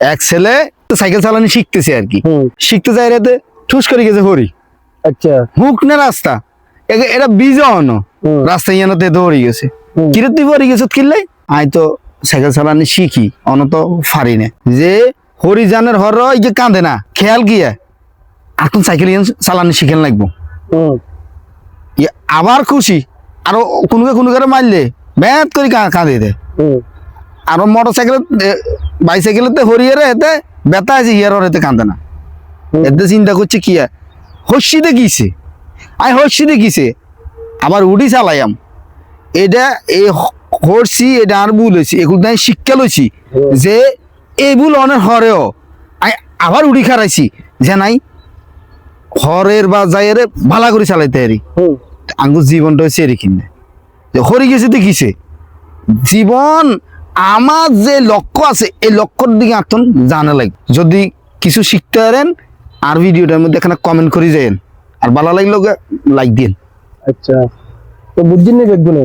এক ছেলে সাইকেল চালানো শিখতেছে আর কি, শিখতে যাই রাতে ঠুস করে গেছে হরি। আচ্ছা হুক না রাস্তা এটা বিজন রাস্তা ইয়ানোতে দৌড়ে গেছে। কিরে তুই পড়ে গেছ কিনলে? আই তো সাইকেল চালানি শিখি অন তো ফারি না যে হরিজানের হর এই যে কাঁদে না খেয়াল গিয়া এখন সাইকেল চালানি শিখেন লাগবো। আবার খুশি আরো কোনো করে মারলে ব্যাট করে কাঁদে দেয়। আরো মোটর সাইকেল বাইসাইকেলতে হরিয়ে এতে বেতা আছে হিয়ার এতে কাঁদে না। এতে চিন্তা করছে কি হর্ষিতে গিয়েছে আই হর্ষিতে গিয়েছে আবার উড়ি চালাইয়াম এটা এই হরছি এটা আর ভুল হয়েছি এগুলো শিক্ষা লইছি যে এই ভুল অনেক হরেও আবার উড়ি খারাইছি যে নাই হরের বা যাইরে ভালা করে চালাইতে হারি আঙ্গুর জীবনটা হয়েছে এর কিনে যে হরি গেছে দেখিছে জীবন আমার যে লক্ষ্য আছে এই লক্ষ্যর দিকে আত্মন জানা লাগবে। যদি কিছু শিখতে পারেন আর ভিডিওটার মধ্যে এখানে কমেন্ট করে যায়েন আর ভালো লাগলো লাইক দিন। আচ্ছা তো বুঝছেন না দেখবো না।